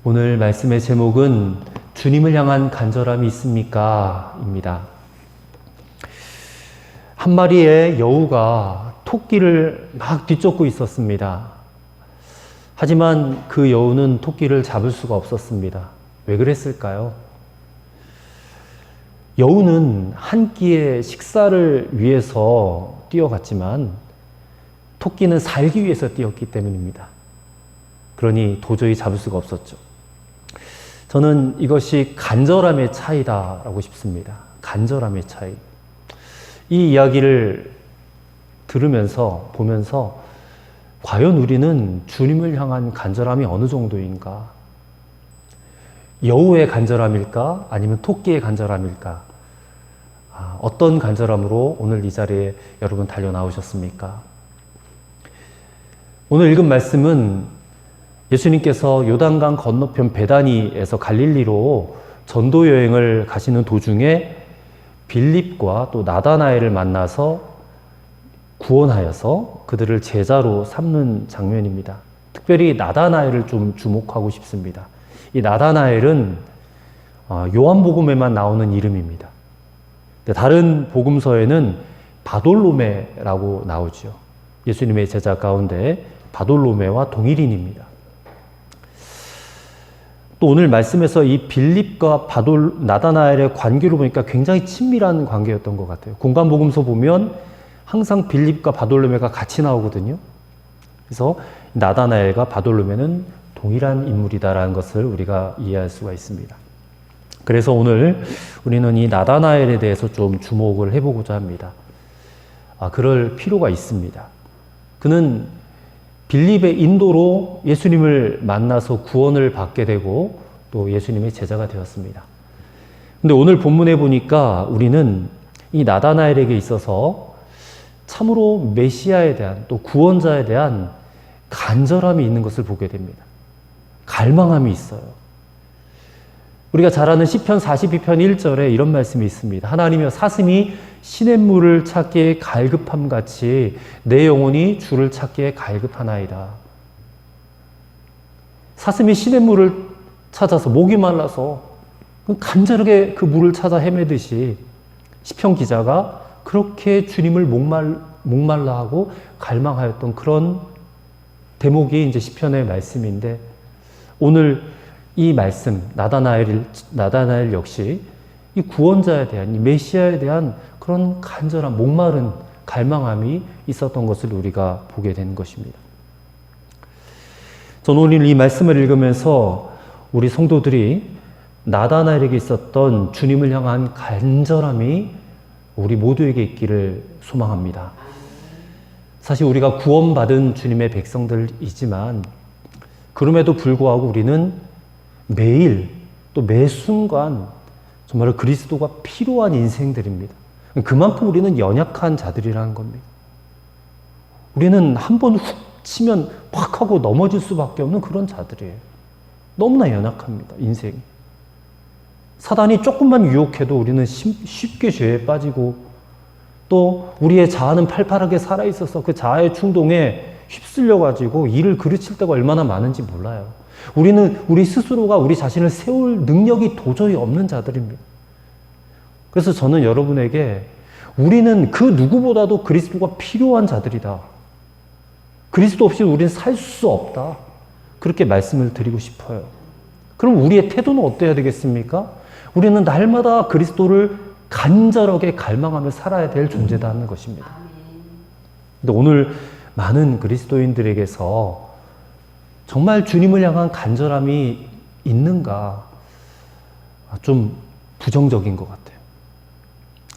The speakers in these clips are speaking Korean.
오늘 말씀의 제목은 주님을 향한 간절함이 있습니까? 입니다. 한 마리의 여우가 토끼를 막 뒤쫓고 있었습니다. 하지만 그 여우는 토끼를 잡을 수가 없었습니다. 왜 그랬을까요? 여우는 한 끼의 식사를 위해서 뛰어갔지만 토끼는 살기 위해서 뛰었기 때문입니다. 그러니 도저히 잡을 수가 없었죠. 저는 이것이 간절함의 차이다라고 싶습니다. 간절함의 차이. 이 이야기를 들으면서 보면서 과연 우리는 주님을 향한 간절함이 어느 정도인가? 여우의 간절함일까? 아니면 토끼의 간절함일까? 어떤 간절함으로 오늘 이 자리에 여러분 달려 나오셨습니까? 오늘 읽은 말씀은 예수님께서 요단강 건너편 베다니에서 갈릴리로 전도 여행을 가시는 도중에 빌립과 또 나다나엘을 만나서 구원하여서 그들을 제자로 삼는 장면입니다. 특별히 나다나엘을 좀 주목하고 싶습니다. 이 나다나엘은 요한복음에만 나오는 이름입니다. 다른 복음서에는 바돌로메라고 나오죠. 예수님의 제자 가운데 바돌로메와 동일인입니다. 또 오늘 말씀에서 이 빌립과 나다나엘의 관계로 보니까 굉장히 친밀한 관계였던 것 같아요. 공간복음서 보면 항상 빌립과 바돌로메가 같이 나오거든요. 그래서 나다나엘과 바돌로메는 동일한 인물이다라는 것을 우리가 이해할 수가 있습니다. 그래서 오늘 우리는 이 나다나엘에 대해서 좀 주목을 해보고자 합니다. 그럴 필요가 있습니다. 그는 빌립의 인도로 예수님을 만나서 구원을 받게 되고 또 예수님의 제자가 되었습니다. 근데 오늘 본문에 보니까 우리는 이 나다나엘에게 있어서 참으로 메시아에 대한 또 구원자에 대한 간절함이 있는 것을 보게 됩니다. 갈망함이 있어요. 우리가 잘 아는 시편 42편 1절에 이런 말씀이 있습니다. 하나님이여 사슴이 시냇물을 찾기에 갈급함 같이 내 영혼이 주를 찾기에 갈급하나이다. 사슴이 시냇물을 찾아서 목이 말라서 간절하게 그 물을 찾아 헤매듯이 시편 기자가 그렇게 주님을 목말라 하고 갈망하였던 그런 대목이 이제 시편의 말씀인데 오늘 이 말씀 나다나엘 역시 이 구원자에 대한 이 메시아에 대한 그런 간절한 목마른 갈망함이 있었던 것을 우리가 보게 된 것입니다. 저는 오늘 이 말씀을 읽으면서 우리 성도들이 나다나엘에게 있었던 주님을 향한 간절함이 우리 모두에게 있기를 소망합니다. 사실 우리가 구원받은 주님의 백성들이지만 그럼에도 불구하고 우리는 매일 또 매 순간 정말 그리스도가 필요한 인생들입니다. 그만큼 우리는 연약한 자들이라는 겁니다. 우리는 한 번 훅 치면 팍 하고 넘어질 수밖에 없는 그런 자들이에요. 너무나 연약합니다, 인생이. 사단이 조금만 유혹해도 우리는 쉽게 죄에 빠지고 또 우리의 자아는 팔팔하게 살아있어서 그 자아의 충동에 휩쓸려가지고 일을 그르칠 때가 얼마나 많은지 몰라요. 우리는 우리 스스로가 우리 자신을 세울 능력이 도저히 없는 자들입니다. 그래서 저는 여러분에게 우리는 그 누구보다도 그리스도가 필요한 자들이다. 그리스도 없이 우리는 살 수 없다. 그렇게 말씀을 드리고 싶어요. 그럼 우리의 태도는 어때야 되겠습니까? 우리는 날마다 그리스도를 간절하게 갈망하며 살아야 될 존재다 하는 것입니다. 근데 오늘 많은 그리스도인들에게서 정말 주님을 향한 간절함이 있는가? 좀 부정적인 것 같아요.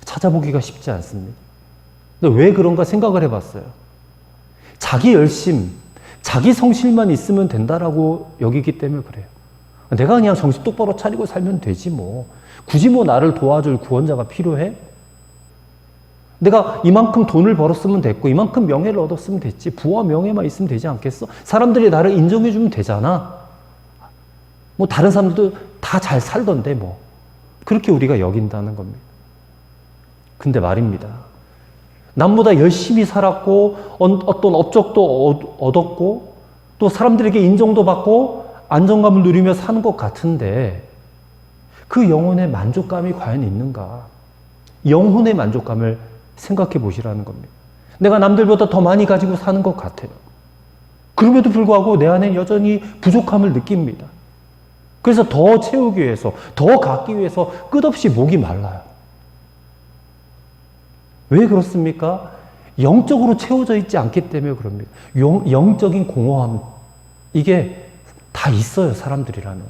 찾아보기가 쉽지 않습니다. 근데 왜 그런가 생각을 해봤어요. 자기 열심, 자기 성실만 있으면 된다라고 여기기 때문에 그래요. 내가 그냥 정신 똑바로 차리고 살면 되지 뭐. 굳이 뭐 나를 도와줄 구원자가 필요해? 내가 이만큼 돈을 벌었으면 됐고 이만큼 명예를 얻었으면 됐지. 부와 명예만 있으면 되지 않겠어? 사람들이 나를 인정해주면 되잖아. 뭐 다른 사람들도 다 잘 살던데 뭐. 그렇게 우리가 여긴다는 겁니다. 근데 말입니다. 남보다 열심히 살았고 어떤 업적도 얻었고 또 사람들에게 인정도 받고 안정감을 누리며 사는 것 같은데 그 영혼의 만족감이 과연 있는가? 영혼의 만족감을 생각해 보시라는 겁니다. 내가 남들보다 더 많이 가지고 사는 것 같아요. 그럼에도 불구하고 내 안에 여전히 부족함을 느낍니다. 그래서 더 채우기 위해서, 더 갖기 위해서 끝없이 목이 말라요. 왜 그렇습니까? 영적으로 채워져 있지 않기 때문에 그럽니다. 영적인 공허함, 이게 다 있어요, 사람들이라면.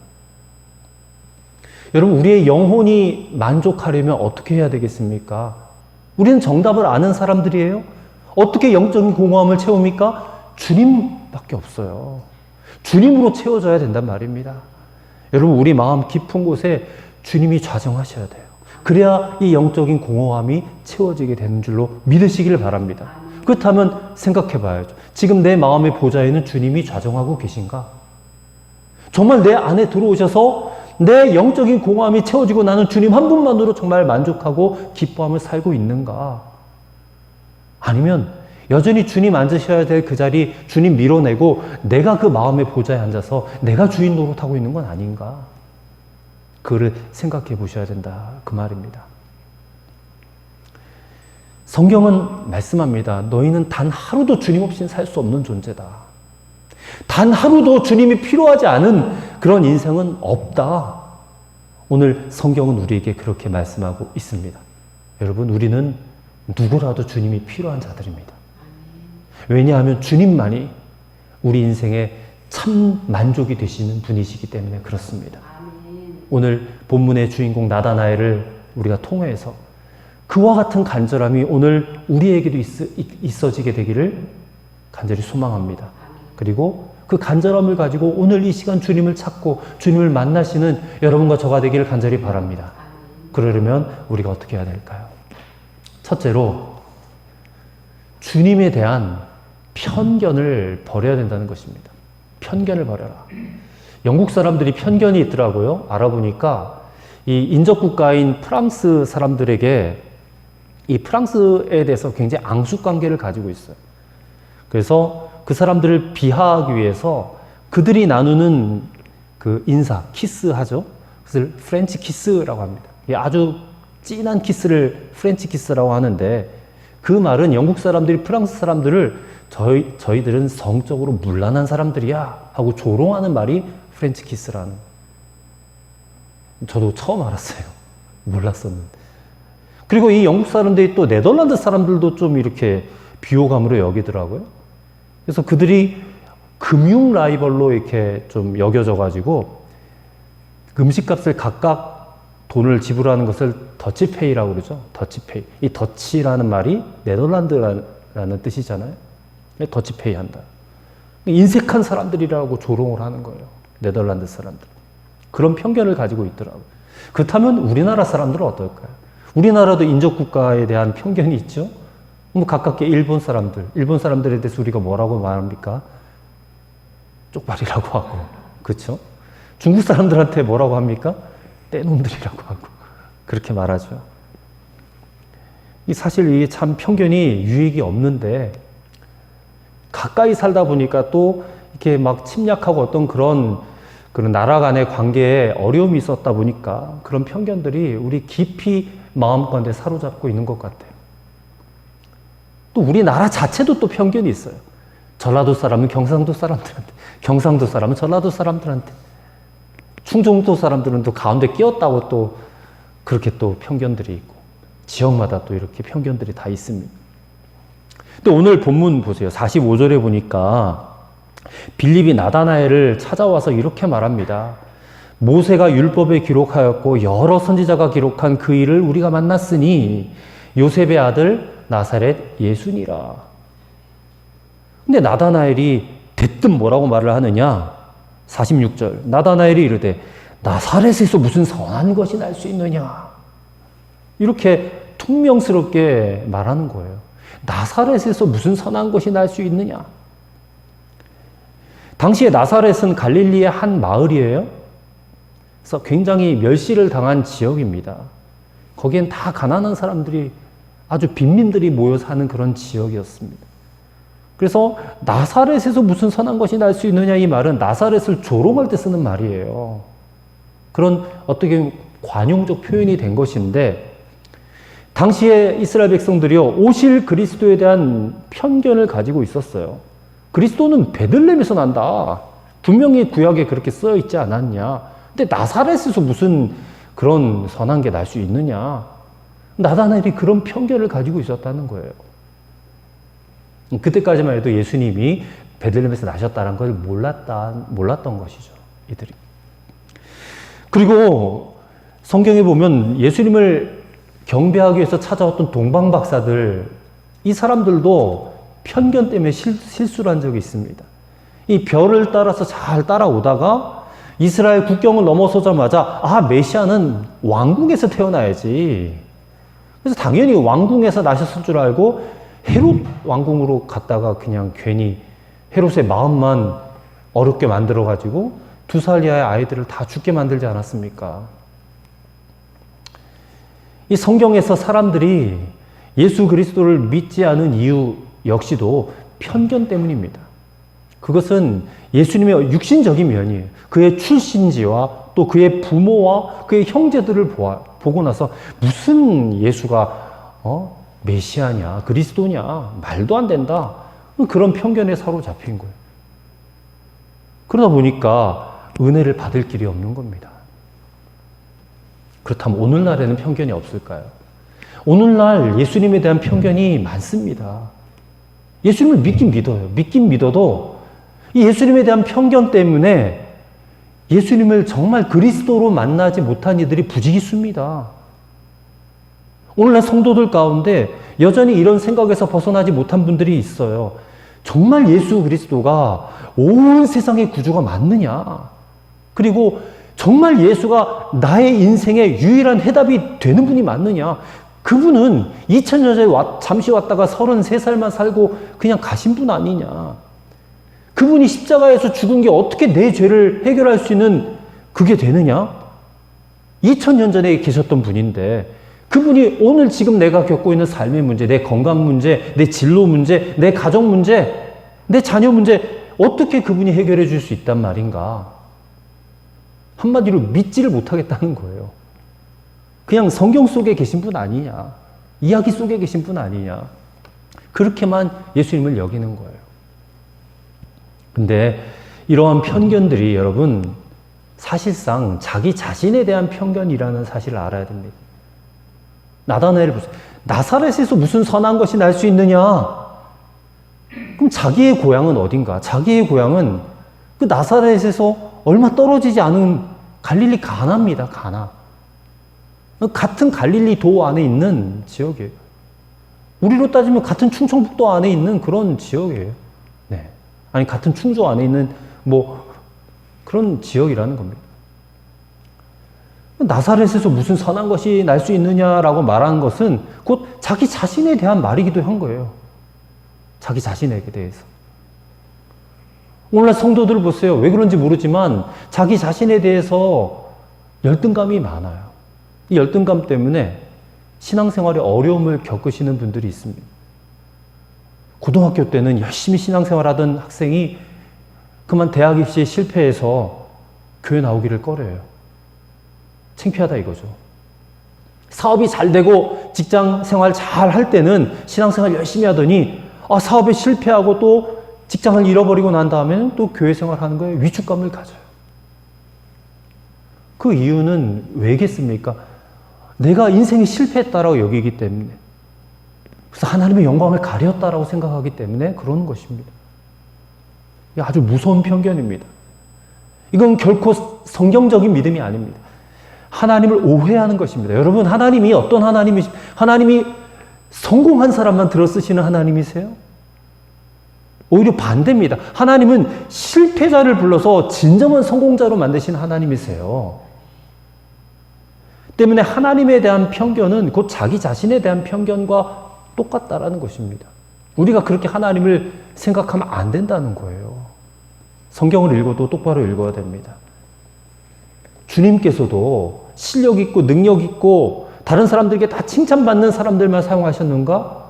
여러분, 우리의 영혼이 만족하려면 어떻게 해야 되겠습니까? 우리는 정답을 아는 사람들이에요. 어떻게 영적인 공허함을 채웁니까? 주님밖에 없어요. 주님으로 채워져야 된단 말입니다. 여러분, 우리 마음 깊은 곳에 주님이 좌정하셔야 돼요. 그래야 이 영적인 공허함이 채워지게 되는 줄로 믿으시길 바랍니다. 그렇다면 생각해 봐야죠. 지금 내 마음의 보좌에는 주님이 좌정하고 계신가? 정말 내 안에 들어오셔서 내 영적인 공허함이 채워지고 나는 주님 한 분만으로 정말 만족하고 기뻐함을 살고 있는가? 아니면 여전히 주님 앉으셔야 될 그 자리 주님 밀어내고 내가 그 마음의 보좌에 앉아서 내가 주인 노릇하고 있는 건 아닌가? 그거를 생각해 보셔야 된다, 그 말입니다. 성경은 말씀합니다. 너희는 단 하루도 주님 없이는 살 수 없는 존재다. 단 하루도 주님이 필요하지 않은 그런 인생은 없다. 오늘 성경은 우리에게 그렇게 말씀하고 있습니다. 여러분, 우리는 누구라도 주님이 필요한 자들입니다. 왜냐하면 주님만이 우리 인생의 참 만족이 되시는 분이시기 때문에 그렇습니다. 오늘 본문의 주인공 나다나엘을 우리가 통해서 그와 같은 간절함이 오늘 우리에게도 있어지게 되기를 간절히 소망합니다. 그리고 그 간절함을 가지고 오늘 이 시간 주님을 찾고 주님을 만나시는 여러분과 저가 되기를 간절히 바랍니다. 그러려면 우리가 어떻게 해야 될까요? 첫째로 주님에 대한 편견을 버려야 된다는 것입니다. 편견을 버려라. 영국 사람들이 편견이 있더라고요. 알아보니까 이 인접국가인 프랑스 사람들에게 이 프랑스에 대해서 굉장히 앙숙관계를 가지고 있어요. 그래서 그 사람들을 비하하기 위해서 그들이 나누는 그 인사, 키스하죠. 그것을 프렌치 키스라고 합니다. 아주 진한 키스를 프렌치 키스라고 하는데 그 말은 영국 사람들이 프랑스 사람들을 저희들은 성적으로 문란한 사람들이야 하고 조롱하는 말이 프렌치 키스라는. 저도 처음 알았어요. 몰랐었는데. 그리고 이 영국 사람들이 또 네덜란드 사람들도 좀 이렇게 비호감으로 여기더라고요. 그래서 그들이 금융 라이벌로 이렇게 좀 여겨져 가지고 음식값을 각각 돈을 지불하는 것을 더치페이라고 그러죠. 더치페이. 이 더치라는 말이 네덜란드라는 뜻이잖아요. 더치페이 한다. 인색한 사람들이라고 조롱을 하는 거예요. 네덜란드 사람들. 그런 편견을 가지고 있더라고요. 그렇다면 우리나라 사람들은 어떨까요? 우리나라도 인접국가에 대한 편견이 있죠. 뭐 가깝게 일본 사람들에 대해서 우리가 뭐라고 말합니까? 쪽발이라고 하고, 그렇죠? 중국 사람들한테 뭐라고 합니까? 떼놈들이라고 하고 그렇게 말하죠. 사실 이게 참 편견이 유익이 없는데 가까이 살다 보니까 또 이렇게 막 침략하고 어떤 그런 나라 간의 관계에 어려움이 있었다 보니까 그런 편견들이 우리 깊이 마음가운데 사로잡고 있는 것 같아요. 또 우리나라 자체도 또 편견이 있어요. 전라도 사람은 경상도 사람들한테, 경상도 사람은 전라도 사람들한테, 충청도 사람들은 또 가운데 끼었다고 또 그렇게 또 편견들이 있고 지역마다 또 이렇게 편견들이 다 있습니다. 또 오늘 본문 보세요. 45절에 보니까 빌립이 나다나엘을 찾아와서 이렇게 말합니다. 모세가 율법에 기록하였고 여러 선지자가 기록한 그 일을 우리가 만났으니 요셉의 아들 나사렛 예수니라. 근데 나다나엘이 대뜸 뭐라고 말을 하느냐? 46절. 나다나엘이 이르되 나사렛에서 무슨 선한 것이 날 수 있느냐? 이렇게 퉁명스럽게 말하는 거예요. 나사렛에서 무슨 선한 것이 날 수 있느냐? 당시에 나사렛은 갈릴리의 한 마을이에요. 그래서 굉장히 멸시를 당한 지역입니다. 거기엔 다 가난한 사람들이 아주 빈민들이 모여 사는 그런 지역이었습니다. 그래서 나사렛에서 무슨 선한 것이 날 수 있느냐, 이 말은 나사렛을 조롱할 때 쓰는 말이에요. 그런 어떻게 관용적 표현이 된 것인데, 당시에 이스라엘 백성들이요, 오실 그리스도에 대한 편견을 가지고 있었어요. 그리스도는 베들레헴에서 난다. 분명히 구약에 그렇게 쓰여 있지 않았냐. 근데 나사렛에서 무슨 그런 선한 게 날 수 있느냐. 나다나엘이 그런 편견을 가지고 있었다는 거예요. 그때까지만 해도 예수님이 베들레헴에서 나셨다는 걸 몰랐던 것이죠, 이들이. 그리고 성경에 보면 예수님을 경배하기 위해서 찾아왔던 동방박사들, 이 사람들도 편견 때문에 실수를 한 적이 있습니다. 이 별을 따라서 잘 따라오다가 이스라엘 국경을 넘어서자마자 메시아는 왕궁에서 태어나야지. 그래서 당연히 왕궁에서 나셨을 줄 알고 헤롯 왕궁으로 갔다가 그냥 괜히 헤롯의 마음만 어렵게 만들어가지고 2살 이하의 아이들을 다 죽게 만들지 않았습니까? 이 성경에서 사람들이 예수 그리스도를 믿지 않은 이유 역시도 편견 때문입니다. 그것은 예수님의 육신적인 면이에요. 그의 출신지와 또 그의 부모와 그의 형제들을 보고 나서 무슨 예수가 메시아냐, 그리스도냐, 말도 안 된다. 그런 편견에 사로잡힌 거예요. 그러다 보니까 은혜를 받을 길이 없는 겁니다. 그렇다면 오늘날에는 편견이 없을까요? 오늘날 예수님에 대한 편견이 많습니다. 예수님을 믿긴 믿어요. 믿긴 믿어도 이 예수님에 대한 편견 때문에 예수님을 정말 그리스도로 만나지 못한 이들이 부지기수입니다. 오늘날 성도들 가운데 여전히 이런 생각에서 벗어나지 못한 분들이 있어요. 정말 예수 그리스도가 온 세상의 구주가 맞느냐? 그리고 정말 예수가 나의 인생의 유일한 해답이 되는 분이 맞느냐? 그분은 2000년 전에 잠시 왔다가 33살만 살고 그냥 가신 분 아니냐? 그분이 십자가에서 죽은 게 어떻게 내 죄를 해결할 수 있는 그게 되느냐? 2000년 전에 계셨던 분인데 그분이 오늘 지금 내가 겪고 있는 삶의 문제, 내 건강 문제, 내 진로 문제, 내 가정 문제, 내 자녀 문제 어떻게 그분이 해결해 줄 수 있단 말인가? 한마디로 믿지를 못하겠다는 거예요. 그냥 성경 속에 계신 분 아니냐? 이야기 속에 계신 분 아니냐? 그렇게만 예수님을 여기는 거예요. 근데 이러한 편견들이 여러분 사실상 자기 자신에 대한 편견이라는 사실을 알아야 됩니다. 나다나엘을 보세요. 나사렛에서 무슨 선한 것이 날 수 있느냐? 그럼 자기의 고향은 어딘가? 자기의 고향은 그 나사렛에서 얼마 떨어지지 않은 갈릴리 가나입니다. 가나. 같은 갈릴리 도 안에 있는 지역이에요. 우리로 따지면 같은 충청북도 안에 있는 그런 지역이에요. 네. 아니, 같은 충주 안에 있는 그런 지역이라는 겁니다. 나사렛에서 무슨 선한 것이 날 수 있느냐라고 말하는 것은 곧 자기 자신에 대한 말이기도 한 거예요. 자기 자신에게 대해서. 오늘날 성도들을 보세요. 왜 그런지 모르지만 자기 자신에 대해서 열등감이 많아요. 이 열등감 때문에 신앙생활에 어려움을 겪으시는 분들이 있습니다. 고등학교 때는 열심히 신앙생활하던 학생이 그만 대학 입시에 실패해서 교회 나오기를 꺼려요. 창피하다 이거죠. 사업이 잘 되고 직장 생활 잘 할 때는 신앙생활 열심히 하더니 사업에 실패하고 또 직장을 잃어버리고 난 다음에는 또 교회 생활하는 거에 위축감을 가져요. 그 이유는 왜겠습니까? 내가 인생에 실패했다라고 여기기 때문에, 그래서 하나님의 영광을 가렸다라고 생각하기 때문에 그러는 것입니다. 이게 아주 무서운 편견입니다. 이건 결코 성경적인 믿음이 아닙니다. 하나님을 오해하는 것입니다. 여러분, 하나님이 어떤 하나님이 성공한 사람만 들어 쓰시는 하나님이세요? 오히려 반대입니다. 하나님은 실패자를 불러서 진정한 성공자로 만드신 하나님이세요. 때문에 하나님에 대한 편견은 곧 자기 자신에 대한 편견과 똑같다라는 것입니다. 우리가 그렇게 하나님을 생각하면 안 된다는 거예요. 성경을 읽어도 똑바로 읽어야 됩니다. 주님께서도 실력 있고 능력 있고 다른 사람들에게 다 칭찬받는 사람들만 사용하셨는가?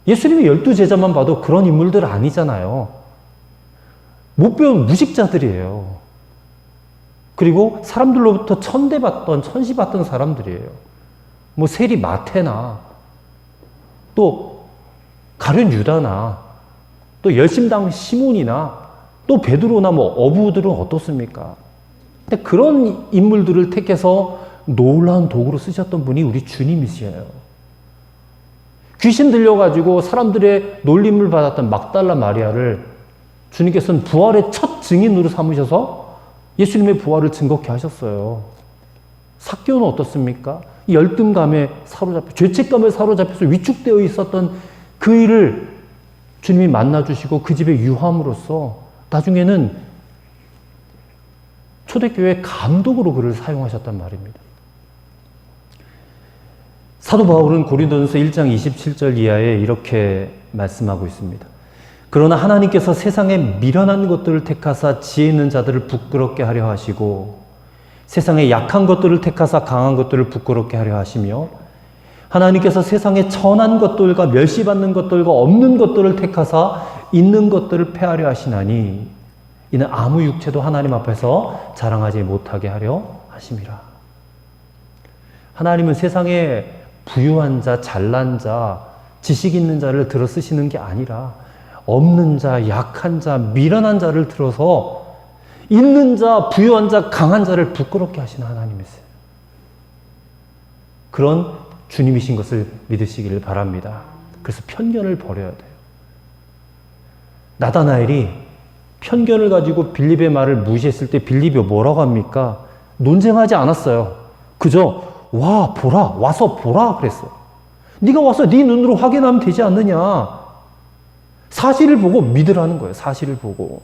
예수님의 12제자만 봐도 그런 인물들 아니잖아요. 못 배운 무식자들이에요. 그리고 사람들로부터 천대받던, 천시받던 사람들이에요. 뭐 세리 마태나 또 가룟 유다나 또 열심당 시몬이나 또 베드로나 뭐 어부들은 어떻습니까? 근데 그런 인물들을 택해서 놀라운 도구로 쓰셨던 분이 우리 주님이시에요. 귀신 들려가지고 사람들의 놀림을 받았던 막달라 마리아를 주님께서는 부활의 첫 증인으로 삼으셔서 예수님의 부활을 증거케 하셨어요. 삭개오는 어떻습니까? 열등감에 사로잡혀, 죄책감에 사로잡혀서 위축되어 있었던 그 일을 주님이 만나주시고 그 집에 유함으로써 나중에는 초대교회 감독으로 그를 사용하셨단 말입니다. 사도 바울은 고린도전서 1장 27절 이하에 이렇게 말씀하고 있습니다. 그러나 하나님께서 세상에 미련한 것들을 택하사 지혜 있는 자들을 부끄럽게 하려 하시고 세상에 약한 것들을 택하사 강한 것들을 부끄럽게 하려 하시며 하나님께서 세상에 천한 것들과 멸시받는 것들과 없는 것들을 택하사 있는 것들을 패하려 하시나니 이는 아무 육체도 하나님 앞에서 자랑하지 못하게 하려 하심이라. 하나님은 세상에 부유한 자, 잘난 자, 지식 있는 자를 들어 쓰시는 게 아니라 없는 자, 약한 자, 미련한 자를 들어서 있는 자, 부유한 자, 강한 자를 부끄럽게 하시는 하나님이세요. 그런 주님이신 것을 믿으시기를 바랍니다. 그래서 편견을 버려야 돼요. 나다나엘이 편견을 가지고 빌립의 말을 무시했을 때 빌립이 뭐라고 합니까? 논쟁하지 않았어요. 그저 와 보라, 와서 보라 그랬어요. 네가 와서 네 눈으로 확인하면 되지 않느냐. 사실을 보고 믿으라는 거예요. 사실을 보고.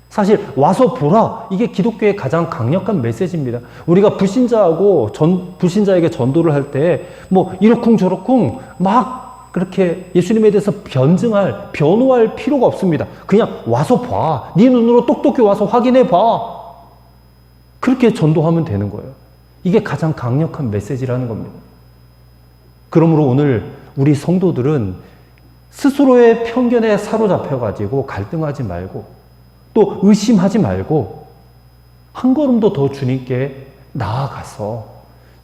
사실 와서 보라, 이게 기독교의 가장 강력한 메시지입니다. 우리가 불신자에게 전도를 할 때 뭐 이러쿵 저러쿵 막 그렇게 예수님에 대해서 변호할 필요가 없습니다. 그냥 와서 봐. 네 눈으로 똑똑히 와서 확인해 봐. 그렇게 전도하면 되는 거예요. 이게 가장 강력한 메시지라는 겁니다. 그러므로 오늘 우리 성도들은 스스로의 편견에 사로잡혀가지고 갈등하지 말고 또 의심하지 말고 한 걸음도 더 주님께 나아가서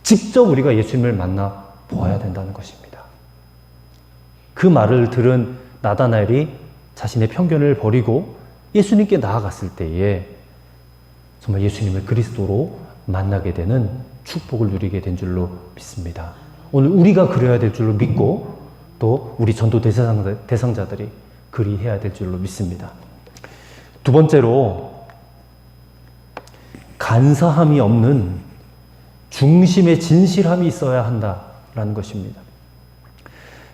직접 우리가 예수님을 만나 보아야 된다는 것입니다. 그 말을 들은 나다나엘이 자신의 편견을 버리고 예수님께 나아갔을 때에 정말 예수님을 그리스도로 만나게 되는 축복을 누리게 된 줄로 믿습니다. 오늘 우리가 그래야 될 줄로 믿고 또 우리 전도 대상자들이 그리해야 될 줄로 믿습니다. 두 번째로 간사함이 없는 중심의 진실함이 있어야 한다라는 것입니다.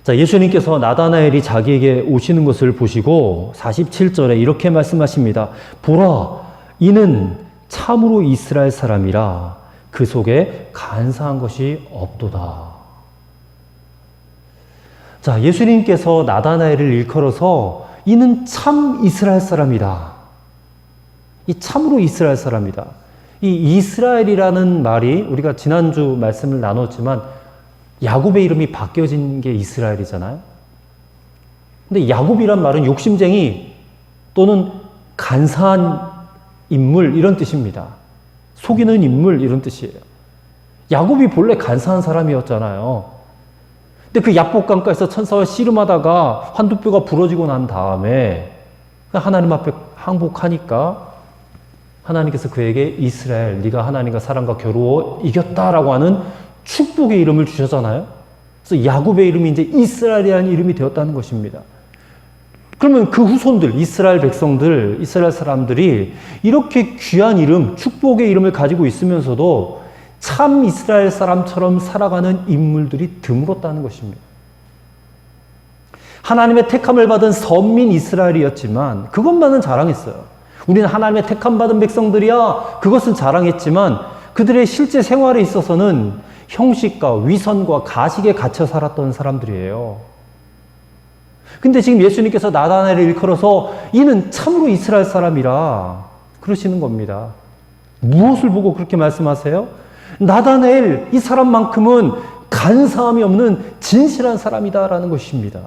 자, 예수님께서 나다나엘이 자기에게 오시는 것을 보시고 47절에 이렇게 말씀하십니다. 보라, 이는 참으로 이스라엘 사람이라 그 속에 간사한 것이 없도다. 자, 예수님께서 나다나엘을 일컬어서 이는 참 이스라엘 사람이다. 이 참으로 이스라엘 사람이다. 이 이스라엘이라는 말이 우리가 지난주 말씀을 나눴지만 야곱의 이름이 바뀌어진 게 이스라엘이잖아요. 근데 야곱이란 말은 욕심쟁이 또는 간사한 인물 이런 뜻입니다. 속이는 인물 이런 뜻이에요. 야곱이 본래 간사한 사람이었잖아요. 근데 그 약복강가에서 천사와 씨름하다가 환두뼈가 부러지고 난 다음에 하나님 앞에 항복하니까 하나님께서 그에게 이스라엘, 네가 하나님과 사람과 겨루어 이겼다라고 하는 축복의 이름을 주셨잖아요. 그래서 야곱의 이름이 이제 이스라엘이라는 이름이 되었다는 것입니다. 그러면 그 후손들, 이스라엘 백성들, 이스라엘 사람들이 이렇게 귀한 이름, 축복의 이름을 가지고 있으면서도 참 이스라엘 사람처럼 살아가는 인물들이 드물었다는 것입니다. 하나님의 택함을 받은 선민 이스라엘이었지만 그것만은 자랑했어요. 우리는 하나님의 택함받은 백성들이야, 그것은 자랑했지만 그들의 실제 생활에 있어서는 형식과 위선과 가식에 갇혀 살았던 사람들이에요. 근데 지금 예수님께서 나다나엘을 일컬어서 이는 참으로 이스라엘 사람이라 그러시는 겁니다. 무엇을 보고 그렇게 말씀하세요? 나다나엘, 이 사람만큼은 간사함이 없는 진실한 사람이다라는 것입니다.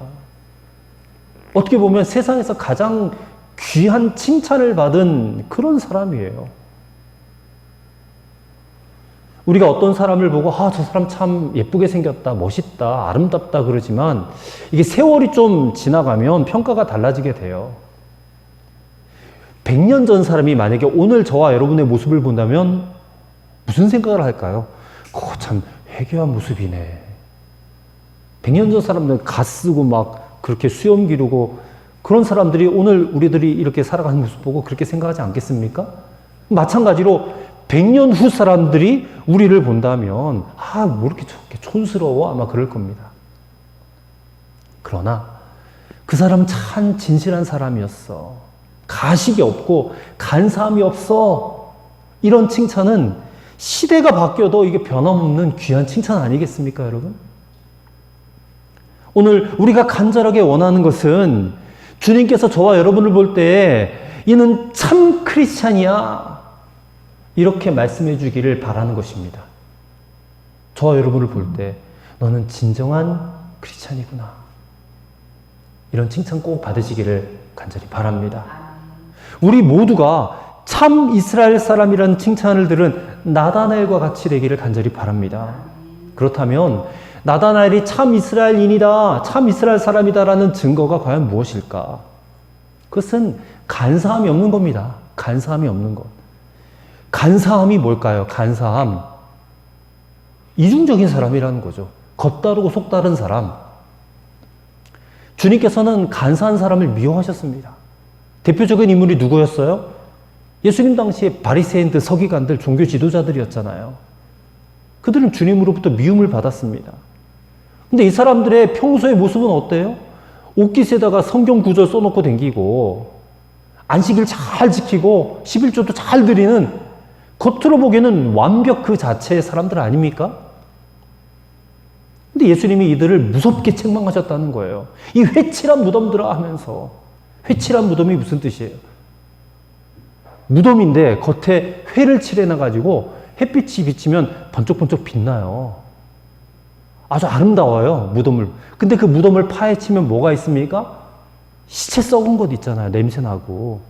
어떻게 보면 세상에서 가장 귀한 칭찬을 받은 그런 사람이에요. 우리가 어떤 사람을 보고 저 사람 참 예쁘게 생겼다, 멋있다, 아름답다 그러지만 이게 세월이 좀 지나가면 평가가 달라지게 돼요. 100년 전 사람이 만약에 오늘 저와 여러분의 모습을 본다면 무슨 생각을 할까요? 참 회개한 모습이네. 100년 전 사람들은 갓 쓰고 막 그렇게 수염 기르고 그런 사람들이 오늘 우리들이 이렇게 살아가는 모습 보고 그렇게 생각하지 않겠습니까? 마찬가지로 100년 후 사람들이 우리를 본다면 뭐 이렇게 촌스러워 아마 그럴 겁니다. 그러나 그 사람은 참 진실한 사람이었어. 가식이 없고 간사함이 없어. 이런 칭찬은 시대가 바뀌어도 이게 변함없는 귀한 칭찬 아니겠습니까, 여러분? 오늘 우리가 간절하게 원하는 것은 주님께서 저와 여러분을 볼 때 이는 참 크리스찬이야 이렇게 말씀해 주기를 바라는 것입니다. 저와 여러분을 볼 때 너는 진정한 크리스찬이구나. 이런 칭찬 꼭 받으시기를 간절히 바랍니다. 우리 모두가 참 이스라엘 사람이라는 칭찬을 들은 나다나엘과 같이 되기를 간절히 바랍니다. 그렇다면 나다나엘이 참 이스라엘인이다, 참 이스라엘 사람이다라는 증거가 과연 무엇일까? 그것은 간사함이 없는 겁니다. 간사함이 없는 것. 간사함이 뭘까요? 간사함. 이중적인 사람이라는 거죠. 겉다르고 속다른 사람. 주님께서는 간사한 사람을 미워하셨습니다. 대표적인 인물이 누구였어요? 예수님 당시에 바리새인들, 서기관들, 종교 지도자들이었잖아요. 그들은 주님으로부터 미움을 받았습니다. 근데 이 사람들의 평소의 모습은 어때요? 옷깃에다가 성경 구절 써놓고 댕기고 안식일 잘 지키고 11조도 잘 드리는 겉으로 보기에는 완벽 그 자체의 사람들 아닙니까? 근데 예수님이 이들을 무섭게 책망하셨다는 거예요. 이 회칠한 무덤들아 하면서. 회칠한 무덤이 무슨 뜻이에요? 무덤인데 겉에 회를 칠해놔가지고 햇빛이 비치면 번쩍번쩍 빛나요. 아주 아름다워요, 무덤을. 근데 그 무덤을 파헤치면 뭐가 있습니까? 시체 썩은 것 있잖아요, 냄새나고.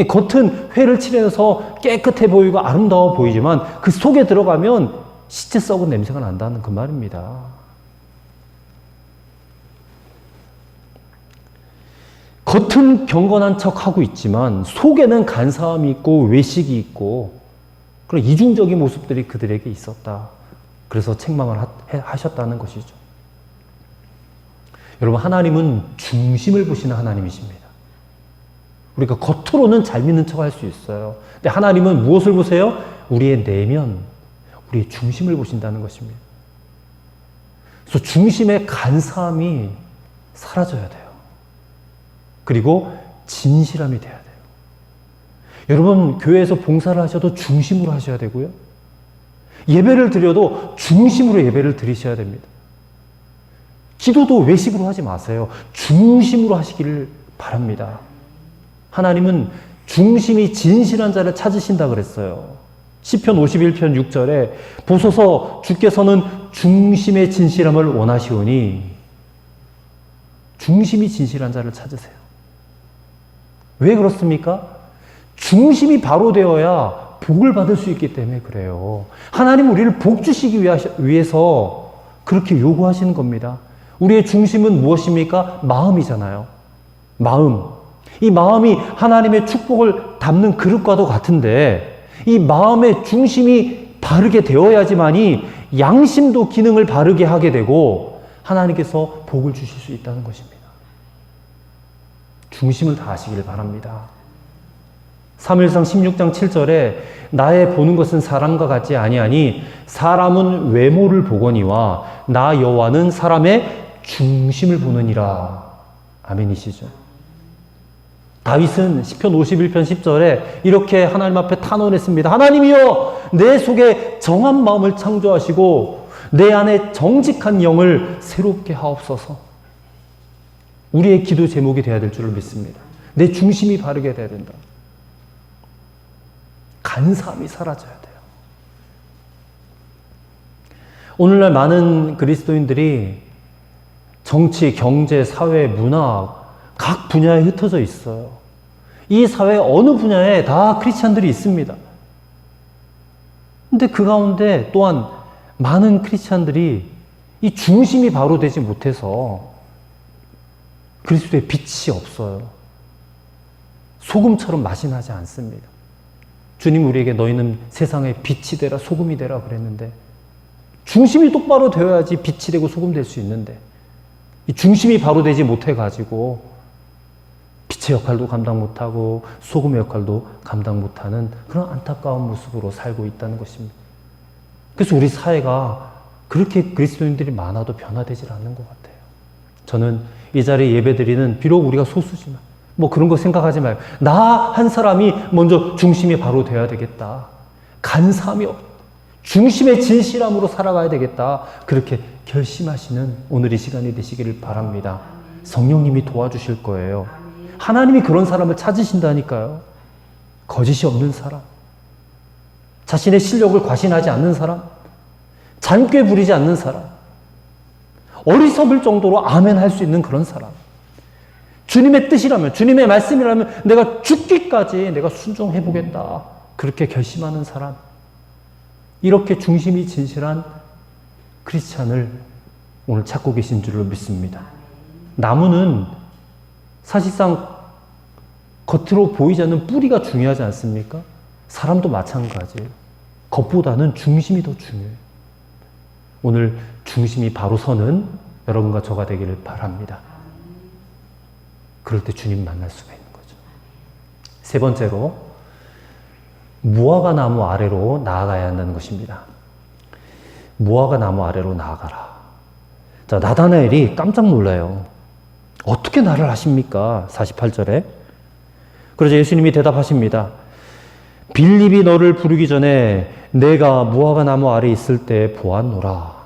겉은 회를 칠해서 깨끗해 보이고 아름다워 보이지만 그 속에 들어가면 시체 썩은 냄새가 난다는 그 말입니다. 겉은 경건한 척하고 있지만 속에는 간사함이 있고 외식이 있고 그런 이중적인 모습들이 그들에게 있었다. 그래서 책망을 하셨다는 것이죠. 여러분, 하나님은 중심을 보시는 하나님이십니다. 우리가 겉으로는 잘 믿는 척 할 수 있어요. 근데 하나님은 무엇을 보세요? 우리의 내면, 우리의 중심을 보신다는 것입니다. 그래서 중심의 간사함이 사라져야 돼요. 그리고 진실함이 돼야 돼요. 여러분, 교회에서 봉사를 하셔도 중심으로 하셔야 되고요. 예배를 드려도 중심으로 예배를 드리셔야 됩니다. 기도도 외식으로 하지 마세요. 중심으로 하시기를 바랍니다. 하나님은 중심이 진실한 자를 찾으신다 그랬어요. 시편 51편 6절에 보소서 주께서는 중심의 진실함을 원하시오니 중심이 진실한 자를 찾으세요. 왜 그렇습니까? 중심이 바로 되어야 복을 받을 수 있기 때문에 그래요. 하나님 우리를 복 주시기 위해서 그렇게 요구하시는 겁니다. 우리의 중심은 무엇입니까? 마음이잖아요. 마음. 이 마음이 하나님의 축복을 담는 그릇과도 같은데 이 마음의 중심이 바르게 되어야지만이 양심도 기능을 바르게 하게 되고 하나님께서 복을 주실 수 있다는 것입니다. 중심을 다하시기를 바랍니다. 사무엘상 16장 7절에 나의 보는 것은 사람과 같지 아니하니 사람은 외모를 보거니와 나 여호와는 사람의 중심을 보느니라. 아멘이시죠. 다윗은 시편 51편 10절에 이렇게 하나님 앞에 탄원했습니다. 하나님이여 내 속에 정한 마음을 창조하시고 내 안에 정직한 영을 새롭게 하옵소서. 우리의 기도 제목이 되어야 될 줄을 믿습니다. 내 중심이 바르게 되어야 된다. 간사함이 사라져야 돼요. 오늘날 많은 그리스도인들이 정치, 경제, 사회, 문화 각 분야에 흩어져 있어요. 이 사회 어느 분야에 다 크리스찬들이 있습니다. 근데 그 가운데 또한 많은 크리스찬들이 이 중심이 바로 되지 못해서 그리스도의 빛이 없어요. 소금처럼 맛이 나지 않습니다. 주님 우리에게 너희는 세상의 빛이 되라, 소금이 되라 그랬는데 중심이 똑바로 되어야지 빛이 되고 소금 될 수 있는데 이 중심이 바로 되지 못해가지고 빛의 역할도 감당 못하고 소금의 역할도 감당 못하는 그런 안타까운 모습으로 살고 있다는 것입니다. 그래서 우리 사회가 그렇게 그리스도인들이 많아도 변화되질 않는 것 같아요. 저는 이 자리에 예배드리는 비록 우리가 소수지만 뭐 그런 거 생각하지 말고 나 한 사람이 먼저 중심이 바로 돼야 되겠다. 간사함이 중심의 진실함으로 살아가야 되겠다. 그렇게 결심하시는 오늘 이 시간이 되시기를 바랍니다. 성령님이 도와주실 거예요. 하나님이 그런 사람을 찾으신다니까요. 거짓이 없는 사람, 자신의 실력을 과신하지 않는 사람, 잔꾀 부리지 않는 사람, 어리석을 정도로 아멘 할 수 있는 그런 사람, 주님의 뜻이라면, 주님의 말씀이라면 내가 죽기까지 내가 순종해보겠다. 그렇게 결심하는 사람, 이렇게 중심이 진실한 크리스찬을 오늘 찾고 계신 줄로 믿습니다. 나무는 사실상 겉으로 보이지 않는 뿌리가 중요하지 않습니까? 사람도 마찬가지예요. 겉보다는 중심이 더 중요해요. 오늘 중심이 바로 서는 여러분과 저가 되기를 바랍니다. 그럴 때 주님 만날 수가 있는 거죠. 세 번째로 무화과 나무 아래로 나아가야 한다는 것입니다. 무화과 나무 아래로 나아가라. 자, 나다나엘이 깜짝 놀라요. 어떻게 나를 아십니까? 48절에. 그러자 예수님이 대답하십니다. 빌립이 너를 부르기 전에 내가 무화과 나무 아래 있을 때 보았노라.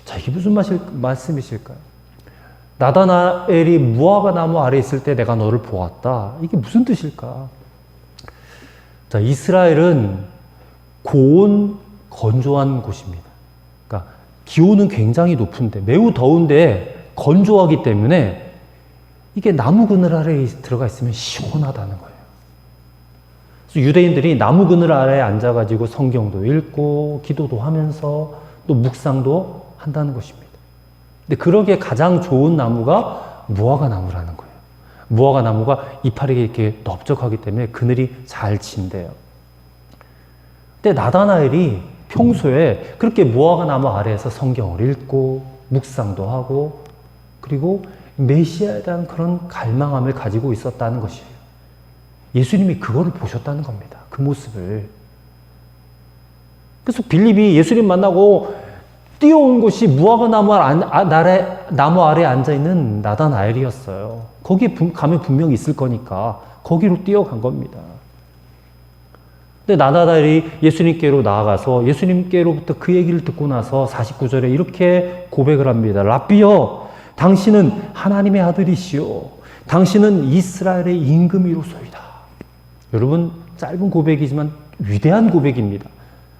자, 이게 무슨 말씀이실까요? 나다나엘이 무화과 나무 아래 있을 때 내가 너를 보았다. 이게 무슨 뜻일까? 자, 이스라엘은 고온 건조한 곳입니다. 그러니까 기온은 굉장히 높은데 매우 더운데 건조하기 때문에 이게 나무 그늘 아래에 들어가 있으면 시원하다는 거예요. 그래서 유대인들이 나무 그늘 아래에 앉아가지고 성경도 읽고 기도도 하면서 또 묵상도 한다는 것입니다. 근데 그러기에 가장 좋은 나무가 무화과 나무라는 거예요. 무화과 나무가 이파리가 이렇게 넓적하기 때문에 그늘이 잘 진대요. 근데 나다나엘이 평소에 그렇게 무화과 나무 아래에서 성경을 읽고 묵상도 하고 그리고 메시아에 대한 그런 갈망함을 가지고 있었다는 것이에요. 예수님이 그거를 보셨다는 겁니다. 그 모습을. 그래서 빌립이 예수님 만나고 뛰어온 곳이 무화과 나무 아래에 앉아있는 나다나엘이었어요. 거기에 가면 분명히 있을 거니까 거기로 뛰어간 겁니다. 근데 나다나엘이 예수님께로 나아가서 예수님께로부터 그 얘기를 듣고 나서 49절에 이렇게 고백을 합니다. 라비여, 당신은 하나님의 아들이시오. 당신은 이스라엘의 임금이로소이다. 여러분, 짧은 고백이지만 위대한 고백입니다.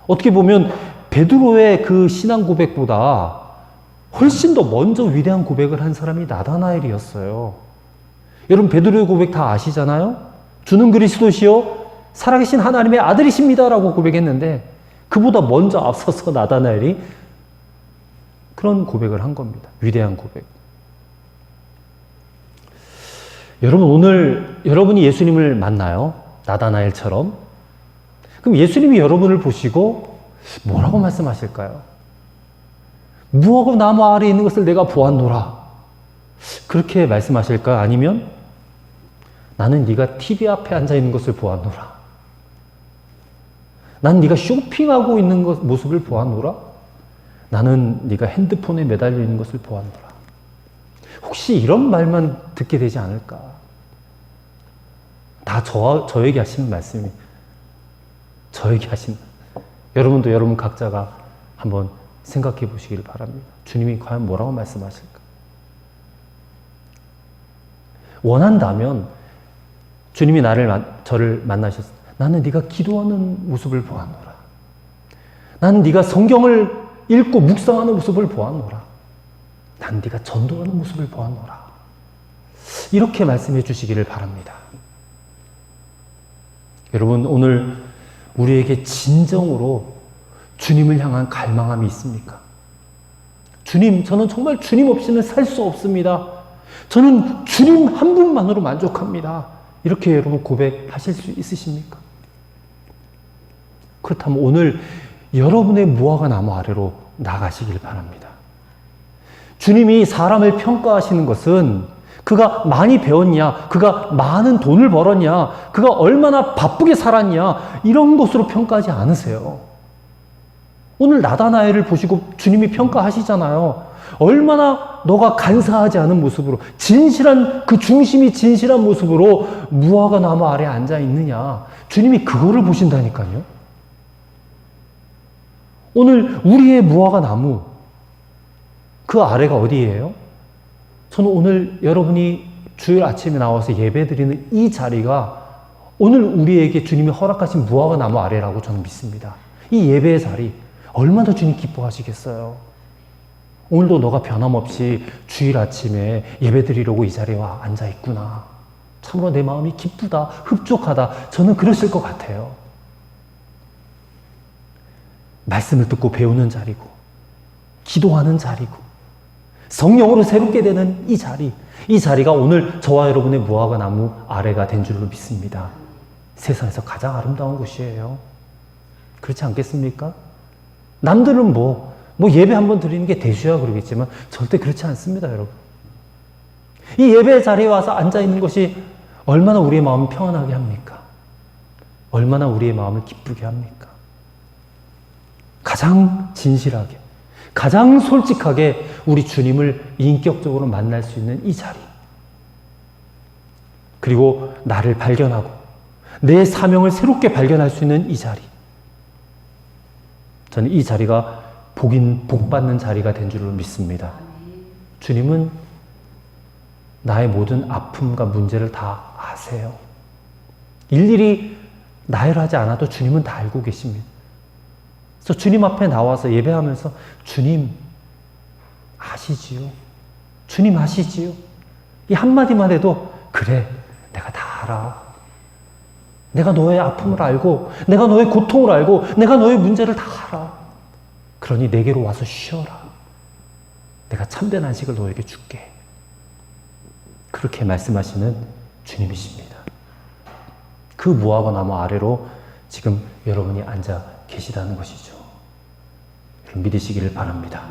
어떻게 보면 베드로의 그 신앙 고백보다 훨씬 더 먼저 위대한 고백을 한 사람이 나다나엘이었어요. 여러분, 베드로의 고백 다 아시잖아요? 주는 그리스도시요 살아계신 하나님의 아들이십니다라고 고백했는데 그보다 먼저 앞서서 나다나엘이 그런 고백을 한 겁니다. 위대한 고백. 여러분, 오늘 여러분이 예수님을 만나요? 나다나엘처럼. 그럼 예수님이 여러분을 보시고 뭐라고 말씀하실까요? 무화과 나무 아래에 있는 것을 내가 보았노라. 그렇게 말씀하실까요? 아니면 나는 네가 TV 앞에 앉아 있는 것을 보았노라. 난 네가 쇼핑하고 있는 모습을 보았노라. 나는 네가 핸드폰에 매달려 있는 것을 보았노라. 혹시 이런 말만 듣게 되지 않을까? 다 저에게 하시는 말씀이 저에게 하신 여러분도 여러분 각자가 한번 생각해 보시기를 바랍니다. 주님이 과연 뭐라고 말씀하실까? 원한다면 주님이 저를 만나셨을 때 나는 네가 기도하는 모습을 보았노라. 나는 네가 성경을 읽고 묵상하는 모습을 보았노라. 난 네가 전도하는 모습을 보았노라. 이렇게 말씀해 주시기를 바랍니다. 여러분, 오늘 우리에게 진정으로 주님을 향한 갈망함이 있습니까? 주님, 저는 정말 주님 없이는 살 수 없습니다. 저는 주님 한 분만으로 만족합니다. 이렇게 여러분 고백하실 수 있으십니까? 그렇다면 오늘 여러분의 무화과 나무 아래로 나가시길 바랍니다. 주님이 사람을 평가하시는 것은 그가 많이 배웠냐, 그가 많은 돈을 벌었냐, 그가 얼마나 바쁘게 살았냐, 이런 것으로 평가하지 않으세요. 오늘 나다나엘을 보시고 주님이 평가하시잖아요. 얼마나 너가 간사하지 않은 모습으로, 진실한, 그 중심이 진실한 모습으로 무화과 나무 아래에 앉아 있느냐. 주님이 그거를 보신다니까요. 오늘 우리의 무화과 나무, 그 아래가 어디예요? 저는 오늘 여러분이 주일 아침에 나와서 예배드리는 이 자리가 오늘 우리에게 주님이 허락하신 무화과 나무 아래라고 저는 믿습니다. 이 예배의 자리, 얼마나 주님 기뻐하시겠어요? 오늘도 너가 변함없이 주일 아침에 예배드리려고 이 자리에 와 앉아 있구나. 참으로 내 마음이 기쁘다, 흡족하다. 저는 그러실 것 같아요. 말씀을 듣고 배우는 자리고, 기도하는 자리고, 성령으로 새롭게 되는 이 자리, 이 자리가 오늘 저와 여러분의 무화과 나무 아래가 된 줄로 믿습니다. 세상에서 가장 아름다운 곳이에요. 그렇지 않겠습니까? 남들은 뭐 예배 한번 드리는 게 대수야 그러겠지만 절대 그렇지 않습니다, 여러분. 이 예배 자리에 와서 앉아 있는 것이 얼마나 우리의 마음을 평안하게 합니까? 얼마나 우리의 마음을 기쁘게 합니까? 가장 진실하게, 가장 솔직하게 우리 주님을 인격적으로 만날 수 있는 이 자리. 그리고 나를 발견하고 내 사명을 새롭게 발견할 수 있는 이 자리. 저는 이 자리가 복받는 자리가 된 줄로 믿습니다. 주님은 나의 모든 아픔과 문제를 다 아세요. 일일이 나열하지 않아도 주님은 다 알고 계십니다. 그래서 주님 앞에 나와서 예배하면서 주님 아시지요? 주님 아시지요? 이 한마디만 해도 그래, 내가 다 알아. 내가 너의 아픔을 알고, 내가 너의 고통을 알고, 내가 너의 문제를 다 알아. 그러니 내게로 와서 쉬어라. 내가 참된 안식을 너에게 줄게. 그렇게 말씀하시는 주님이십니다. 그 무화과 나무 아래로 지금 여러분이 앉아 계시다는 것이죠. 여러분 믿으시기를 바랍니다.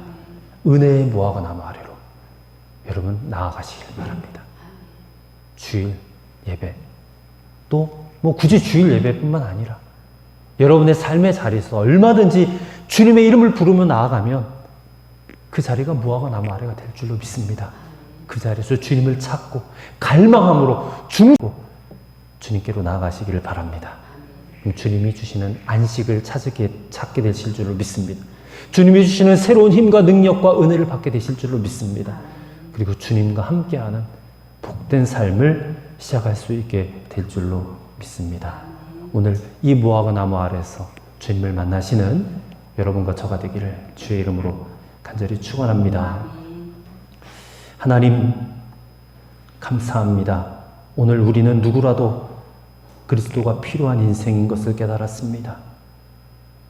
은혜의 무화과 나무 아래로 여러분 나아가시길 바랍니다. 주일 예배, 또 굳이 주일 예배뿐만 아니라 여러분의 삶의 자리에서 얼마든지 주님의 이름을 부르며 나아가면 그 자리가 무화과 나무 아래가 될 줄로 믿습니다. 그 자리에서 주님을 찾고 갈망함으로 주님께로 나아가시기를 바랍니다. 주님이 주시는 안식을 찾게 되실 줄로 믿습니다. 주님이 주시는 새로운 힘과 능력과 은혜를 받게 되실 줄로 믿습니다. 그리고 주님과 함께하는 복된 삶을 시작할 수 있게 될 줄로 믿습니다. 오늘 이 무화과 나무 아래에서 주님을 만나시는 여러분과 저가 되기를 주의 이름으로 간절히 축원합니다. 하나님 감사합니다. 오늘 우리는 누구라도 그리스도가 필요한 인생인 것을 깨달았습니다.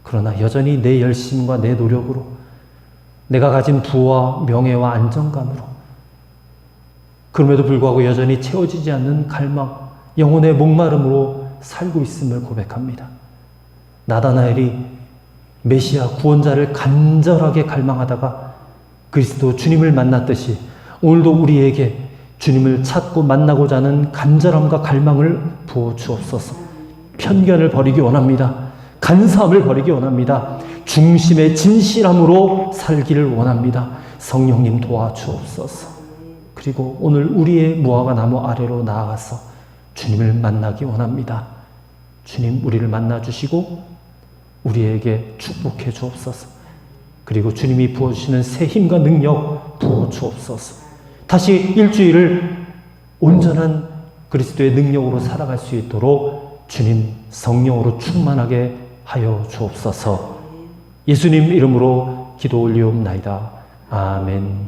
그러나 여전히 내 열심과 내 노력으로 내가 가진 부와 명예와 안정감으로 그럼에도 불구하고 여전히 채워지지 않는 갈망, 영혼의 목마름으로 살고 있음을 고백합니다. 나다나엘이 메시아 구원자를 간절하게 갈망하다가 그리스도 주님을 만났듯이 오늘도 우리에게 주님을 찾고 만나고자 하는 간절함과 갈망을 부어 주옵소서. 편견을 버리기 원합니다. 간사함을 버리기 원합니다. 중심의 진실함으로 살기를 원합니다. 성령님 도와주옵소서. 그리고 오늘 우리의 무화과 나무 아래로 나아가서 주님을 만나기 원합니다. 주님 우리를 만나주시고 우리에게 축복해 주옵소서. 그리고 주님이 부어주시는 새 힘과 능력 부어 주옵소서. 다시 일주일을 온전한 그리스도의 능력으로 살아갈 수 있도록 주님 성령으로 충만하게 하여 주옵소서. 예수님 이름으로 기도 올리옵나이다. 아멘.